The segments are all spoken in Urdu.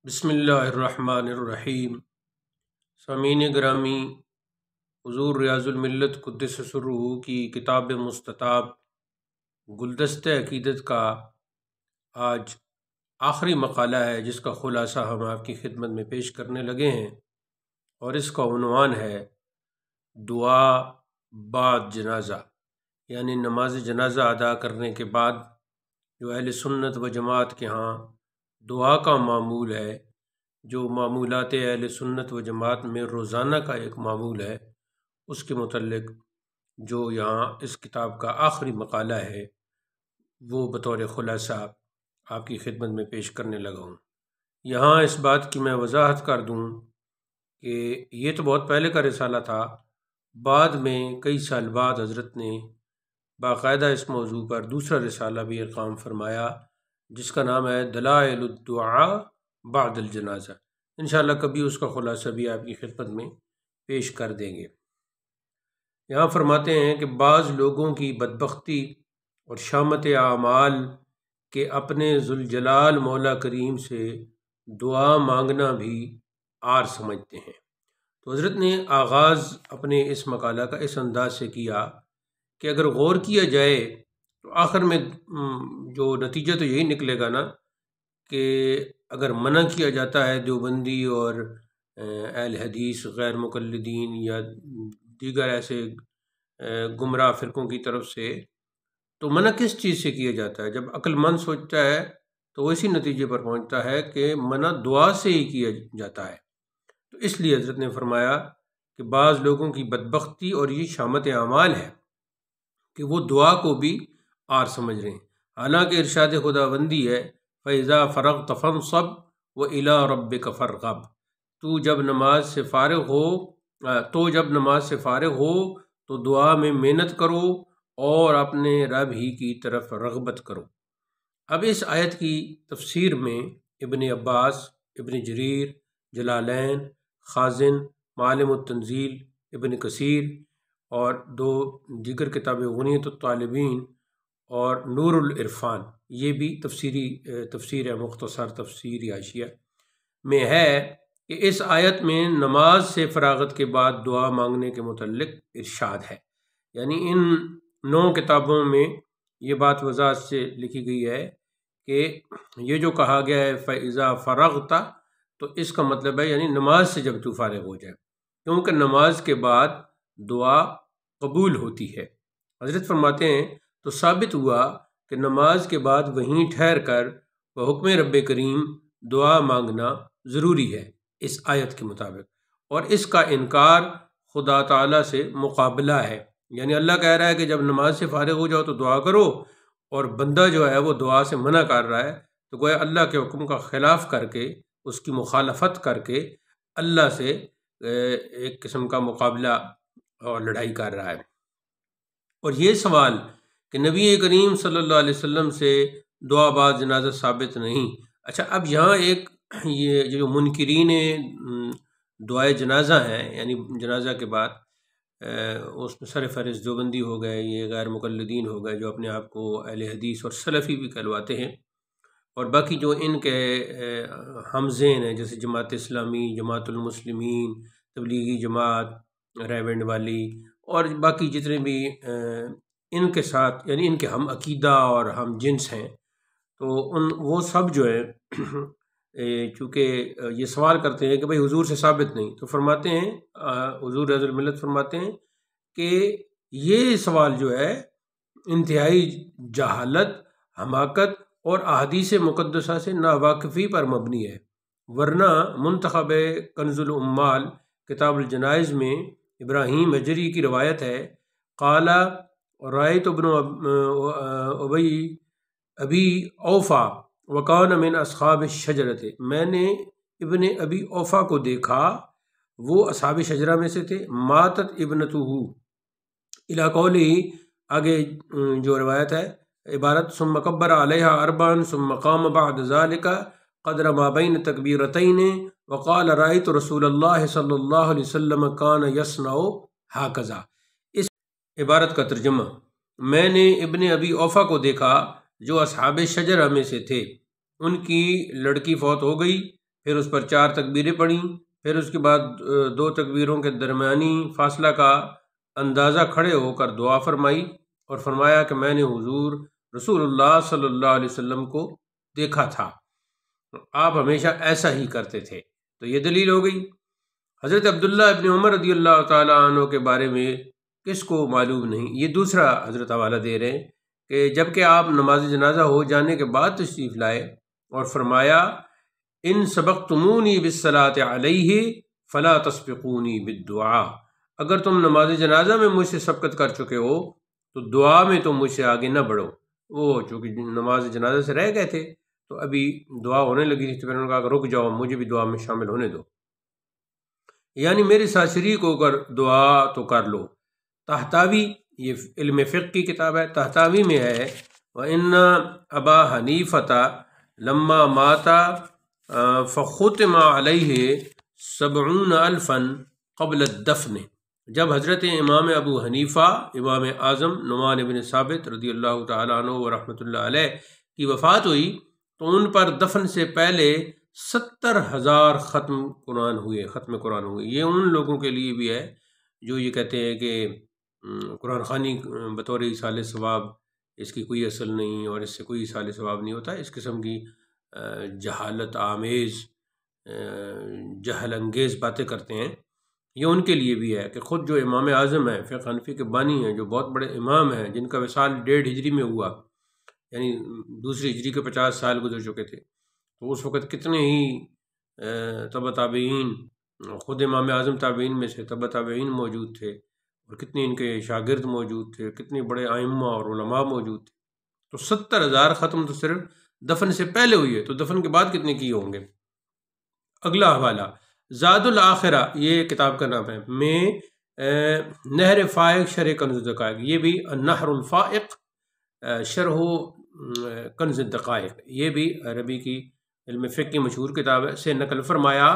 بسم اللہ الرحمن الرحیم۔ سامعین گرامی، حضور ریاض الملت قدس سرہ کی کتاب مستطاب گلدستہ عقیدت کا آج آخری مقالہ ہے، جس کا خلاصہ ہم آپ کی خدمت میں پیش کرنے لگے ہیں، اور اس کا عنوان ہے دعا بعد جنازہ، یعنی نماز جنازہ ادا کرنے کے بعد جو اہل سنت و جماعت کے ہاں دعا کا معمول ہے، جو معمولات اہل سنت و جماعت میں روزانہ کا ایک معمول ہے، اس کے متعلق جو یہاں اس کتاب کا آخری مقالہ ہے وہ بطور خلاصہ آپ کی خدمت میں پیش کرنے لگا ہوں۔ یہاں اس بات کی میں وضاحت کر دوں کہ یہ تو بہت پہلے کا رسالہ تھا، بعد میں کئی سال بعد حضرت نے باقاعدہ اس موضوع پر دوسرا رسالہ بھی اقام فرمایا، جس کا نام ہے دلائل الدعاء بعد الجنازہ۔ انشاءاللہ کبھی اس کا خلاصہ بھی آپ کی خدمت میں پیش کر دیں گے۔ یہاں فرماتے ہیں کہ بعض لوگوں کی بدبختی اور شامت اعمال کے اپنے ذوالجلال مولا کریم سے دعا مانگنا بھی عار سمجھتے ہیں۔ تو حضرت نے آغاز اپنے اس مقالہ کا اس انداز سے کیا کہ اگر غور کیا جائے تو آخر میں جو نتیجہ تو یہی نکلے گا نا کہ اگر منع کیا جاتا ہے دیوبندی اور اہل حدیث غیر مقلدین یا دیگر ایسے گمراہ فرقوں کی طرف سے، تو منع کس چیز سے کیا جاتا ہے؟ جب عقل مند سوچتا ہے تو وہ اسی نتیجے پر پہنچتا ہے کہ منع دعا سے ہی کیا جاتا ہے۔ تو اس لیے حضرت نے فرمایا کہ بعض لوگوں کی بدبختی اور یہ شامت اعمال ہے کہ وہ دعا کو بھی عار سمجھ رہے ہیں، حالانکہ ارشاد خداوندی ہے فَإِذَا فَرَغْتَ فَانصَبْ وَإِلَىٰ رَبِّكَ فَارْغَب۔ تو جب نماز سے فارغ ہو تو دعا میں محنت کرو اور اپنے رب ہی کی طرف رغبت کرو۔ اب اس آیت کی تفسیر میں ابن عباس، ابن جریر، جلالین، خازن، معالم التنزیل، ابن کثیر اور دو دیگر کتابیں غنیۃ الطالبین اور نور العرفان، یہ بھی تفسیر ہے، مختصر تفسیر حاشیہ میں ہے کہ اس آیت میں نماز سے فراغت کے بعد دعا مانگنے کے متعلق ارشاد ہے، یعنی ان 9 کتابوں میں یہ بات وضاحت سے لکھی گئی ہے کہ یہ جو کہا گیا ہے فَإِذَا فَرَغْتَ، تو اس کا مطلب ہے یعنی نماز سے جب تو فارغ ہو جائے، کیونکہ نماز کے بعد دعا قبول ہوتی ہے۔ حضرت فرماتے ہیں تو ثابت ہوا کہ نماز کے بعد وہیں ٹھہر کر بحکم رب کریم دعا مانگنا ضروری ہے اس آیت کے مطابق، اور اس کا انکار خدا تعالیٰ سے مقابلہ ہے، یعنی اللہ کہہ رہا ہے کہ جب نماز سے فارغ ہو جاؤ تو دعا کرو، اور بندہ جو ہے وہ دعا سے منع کر رہا ہے، تو گویا اللہ کے حکم کا خلاف کر کے، اس کی مخالفت کر کے اللہ سے ایک قسم کا مقابلہ اور لڑائی کر رہا ہے۔ اور یہ سوال کہ نبی کریم صلی اللہ علیہ وسلم سے دعا بعد جنازہ ثابت نہیں۔ اچھا، اب یہاں ایک یہ جو منکرین دعائے جنازہ ہیں، یعنی جنازہ کے بعد اس میں سر فہرست دیوبندی ہو گئے، یہ غیر مقلدین ہو گئے جو اپنے آپ کو اہل حدیث اور سلفی بھی کہلواتے ہیں، اور باقی جو ان کے ہمزین ہیں جیسے جماعت اسلامی، جماعت المسلمین، تبلیغی جماعت، ریونڈ والی، اور باقی جتنے بھی ان کے ساتھ یعنی ان کے ہم عقیدہ اور ہم جنس ہیں، تو وہ سب جو ہے چونکہ یہ سوال کرتے ہیں کہ بھئی حضور سے ثابت نہیں، تو فرماتے ہیں حضور رضی الملت فرماتے ہیں کہ یہ سوال جو ہے انتہائی جہالت، حماقت اور احادیث مقدسہ سے ناواقفی پر مبنی ہے، ورنہ منتخب کنز العمال کتاب الجنائز میں ابراہیم اجری کی روایت ہے، قال رأیت ابن ابی اوفا وکان من اصحاب الشجرۃ، میں نے ابن ابی اوفا کو دیکھا، وہ اصحاب شجرہ میں سے تھے، ماتت ابنتہ الی قولہ، آگے جو روایت ہے عبارت ثم کبر علیہا اربعا ثم قام بعد ذلك قدر ما بین تکبیرتین وقال رأیت رسول اللہ صلی اللہ علیہ وسلم کان یصنع ہکذا۔ اس عبارت کا ترجمہ، میں نے ابن ابی اوفا کو دیکھا جو اصحاب شجرہ میں سے تھے، ان کی لڑکی فوت ہو گئی، پھر اس پر 4 تکبیریں پڑھیں، پھر اس کے بعد 2 تکبیروں کے درمیانی فاصلہ کا اندازہ کھڑے ہو کر دعا فرمائی اور فرمایا کہ میں نے حضور رسول اللہ صلی اللہ علیہ وسلم کو دیکھا تھا، آپ ہمیشہ ایسا ہی کرتے تھے۔ تو یہ دلیل ہو گئی۔ حضرت عبداللہ ابن عمر رضی اللہ تعالیٰ عنہ کے بارے میں کس کو معلوم نہیں، یہ دوسرا حضرت حوالہ دے رہے ہیں کہ جب کہ آپ نماز جنازہ ہو جانے کے بعد تشریف لائے اور فرمایا ان سبقتمونی بالصلاۃ علیہ فلا تسبقونی بالدعاء، اگر تم نماز جنازہ میں مجھ سے سبقت کر چکے ہو تو دعا میں تم مجھ سے آگے نہ بڑھو۔ وہ چونکہ نماز جنازہ سے رہ گئے تھے تو ابھی دعا ہونے لگی تھی، تو پھر انہوں نے کہا کہ رک جاؤ، مجھے بھی دعا میں شامل ہونے دو، یعنی میرے ساتھ شریک ہو کر دعا تو کر لو۔ طحطاوی، یہ علم فقہ کی کتاب ہے، طحطاوی میں ہے وَإِنَّ أَبَا حَنِيفَةَ لَمَّا مَاتَ فَخُتِمَ عَلَيْهِ 70,000 قبل الدفن، جب حضرت امام ابو حنیفہ امام اعظم نعمان بن ثابت رضی اللہ تعالیٰ عنہ و رحمۃ اللہ علیہ کی وفات ہوئی تو ان پر دفن سے پہلے 70,000 ختم قرآن ہوئے۔ یہ ان لوگوں کے لیے بھی ہے جو یہ کہتے ہیں کہ قرآن خوانی بطور ایصال ثواب اس کی کوئی اصل نہیں اور اس سے کوئی ایصال ثواب نہیں ہوتا، اس قسم کی جہالت آمیز جہل انگیز باتیں کرتے ہیں۔ یہ ان کے لیے بھی ہے کہ خود جو امام اعظم ہیں، فقہ حنفی کے بانی ہیں، جو بہت بڑے امام ہیں، جن کا وصال 1.5 ہجری میں ہوا، یعنی دوسری ہجری کے 50 سال گزر چکے تھے، تو اس وقت کتنے ہی تبع تابعین، خود امام اعظم تابعین میں سے تبع تابعین موجود تھے، اور کتنے ان کے شاگرد موجود تھے، کتنے بڑے ائمہ اور علماء موجود تھے۔ تو 70,000 ختم تو صرف دفن سے پہلے ہوئی ہے، تو دفن کے بعد کتنے کیے ہوں گے۔ اگلا حوالہ زاد الآخرہ، یہ کتاب کا نام ہے، میں نہر فائق شرح کنز الدقائق، یہ بھی النہر الفائق شرح کنز الدقائق، یہ بھی عربی کی علم فقہ کی مشہور کتاب ہے، سے نقل فرمایا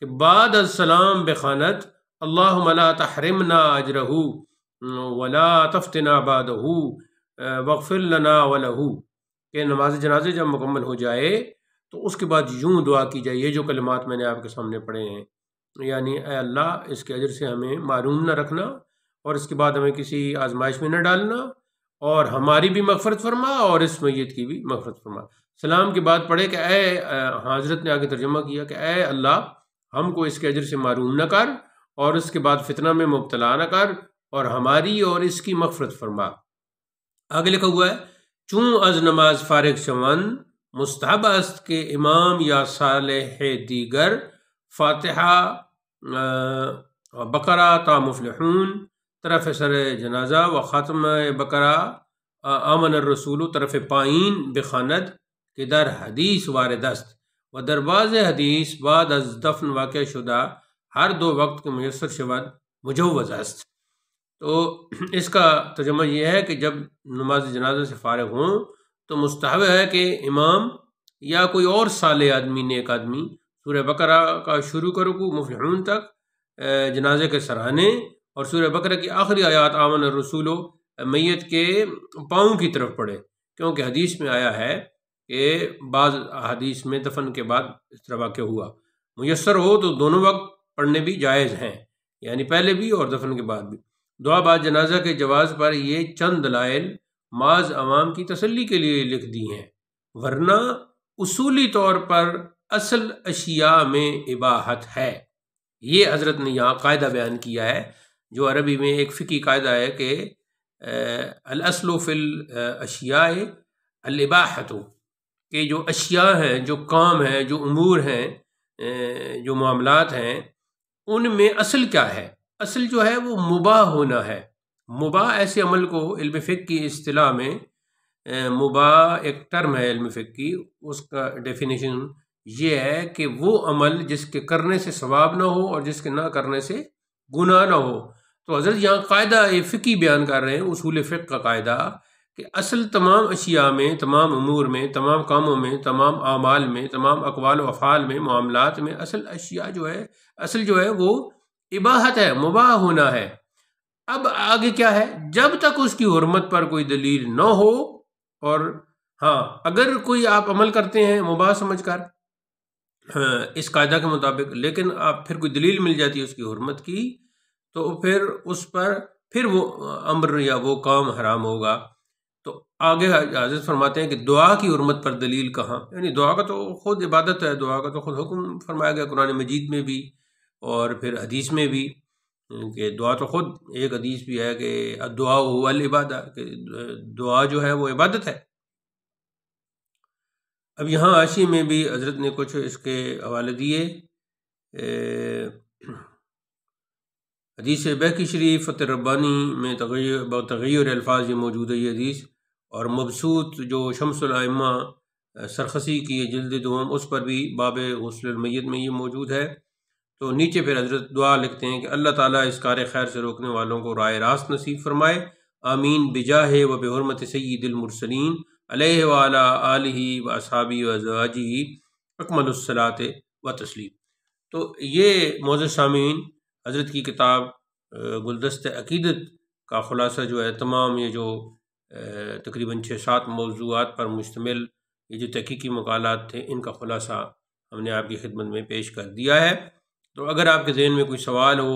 کہ بعد السلام بخانت اللہم لا تحرمنا اجرہ ولا تفتنا بعدہ واغفر لنا ولہ، کہ نماز جنازے جب مکمل ہو جائے تو اس کے بعد یوں دعا کی جائے، یہ جو کلمات میں نے آپ کے سامنے پڑھے ہیں، یعنی اے اللہ اس کے اجر سے ہمیں معروم نہ رکھنا، اور اس کے بعد ہمیں کسی آزمائش میں نہ ڈالنا، اور ہماری بھی مغفرت فرما اور اس میت کی بھی مغفرت فرما۔ سلام کے بعد پڑھے کہ اے حضرت نے آگے ترجمہ کیا کہ اے اللہ ہم کو اس کے اجر سے معروم نہ کر، اور اس کے بعد فتنہ میں مبتلا نہ کر، اور ہماری اور اس کی مغفرت فرما۔ آگے لکھا ہوا ہے چون از نماز فارغ شون مستحب است کہ امام یا صالح دیگر فاتحہ بقرہ تا مفلحون طرف سر جنازہ و ختم بقرہ آمن الرسول طرف پائین بخاند کہ در حدیث وارد است و در بعض حدیث بعد از دفن واقع شدہ ہر 2 وقت کے میسر شود مجوز است۔ تو اس کا ترجمہ یہ ہے کہ جب نماز جنازہ سے فارغ ہوں تو مستحب ہے کہ امام یا کوئی اور صالح آدمی، نیک آدمی، سورہ بقرہ کا شروع کرو کو مفلحون تک جنازے کے سرانے، اور سورہ بقرہ کی آخری آیات آمن الرسول میت کے پاؤں کی طرف پڑھے، کیونکہ حدیث میں آیا ہے کہ بعض حدیث میں دفن کے بعد اس طرح واقع ہوا۔ میسر ہو تو دونوں وقت پڑھنے بھی جائز ہیں، یعنی پہلے بھی اور دفن کے بعد بھی۔ دعا بعد جنازہ کے جواز پر یہ چند دلائل معاذ عوام کی تسلی کے لیے لکھ دی ہیں، ورنہ اصولی طور پر اصل اشیاء میں اباحت ہے۔ یہ حضرت نے یہاں قاعدہ بیان کیا ہے، جو عربی میں ایک فقہی قاعدہ ہے کہ الاصل فی الاشیاء الاباحۃ، کہ جو اشیاء ہیں، جو کام ہیں، جو امور ہیں، جو معاملات ہیں، ان میں اصل کیا ہے؟ اصل جو ہے وہ مباح ہونا ہے۔ مباح ایسے عمل کو علم فقہ کی اصطلاح میں، مباح ایک ٹرم ہے علم فقہ کی، اس کا ڈیفینیشن یہ ہے کہ وہ عمل جس کے کرنے سے ثواب نہ ہو اور جس کے نہ کرنے سے گناہ نہ ہو۔ تو حضرت یہاں قاعدہ فقہی بیان کر رہے ہیں، اصول فقہ کا قاعدہ، کہ اصل تمام اشیاء میں، تمام امور میں، تمام کاموں میں، تمام اعمال میں، تمام اقوال و افعال میں، معاملات میں اصل اشیاء جو ہے، اصل جو ہے وہ اباحت ہے، مباح ہونا ہے۔ اب آگے کیا ہے؟ جب تک اس کی حرمت پر کوئی دلیل نہ ہو، اور ہاں اگر کوئی آپ عمل کرتے ہیں مباح سمجھ کر، اس قاعدہ کے مطابق، لیکن آپ پھر کوئی دلیل مل جاتی ہے اس کی حرمت کی، تو پھر اس پر پھر وہ امر یا وہ کام حرام ہوگا۔ تو آگے حضرت فرماتے ہیں کہ دعا کی حرمت پر دلیل کہاں؟ یعنی دعا کا تو خود عبادت ہے، دعا کا تو خود حکم فرمایا گیا قرآن مجید میں بھی اور پھر حدیث میں بھی، کہ دعا تو خود ایک حدیث بھی ہے کہ الدعاء هو العبادہ، کہ دعا جو ہے وہ عبادت ہے۔ اب یہاں عاشی میں بھی حضرت نے کچھ اس کے حوالے دیے۔ حدیث بہقی شریف فتح ربانی میں تغیر الفاظ یہ موجود ہے یہ حدیث، اور مبسوط جو شمس الائمہ سرخسی کی جلد دوم اس پر بھی باب غسل المیت میں یہ موجود ہے۔ تو نیچے پھر حضرت دعا لکھتے ہیں کہ اللہ تعالیٰ اس کار خیر سے روکنے والوں کو رائے راست نصیب فرمائے، آمین بجاہ و بحرمت سید المرسلین علیہ وعلی آلہ و اصحابہ و ازواجہ اکمل الصلاۃ و تسلیم۔ تو یہ معزز سامعین حضرت کی کتاب گلدست عقیدت کا خلاصہ جو ہے، تمام یہ جو تقریباً 6-7 موضوعات پر مشتمل یہ جو تحقیقی مقالات تھے، ان کا خلاصہ ہم نے آپ کی خدمت میں پیش کر دیا ہے۔ تو اگر آپ کے ذہن میں کوئی سوال ہو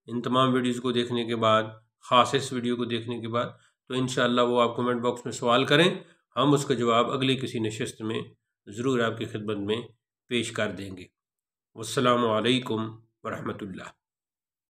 ان تمام ویڈیوز کو دیکھنے کے بعد، خاص اس ویڈیو کو دیکھنے کے بعد، تو انشاءاللہ وہ آپ کمنٹ باکس میں سوال کریں، ہم اس کا جواب اگلی کسی نشست میں ضرور آپ کی خدمت میں پیش کر دیں گے۔ والسلام علیکم ورحمۃ اللہ۔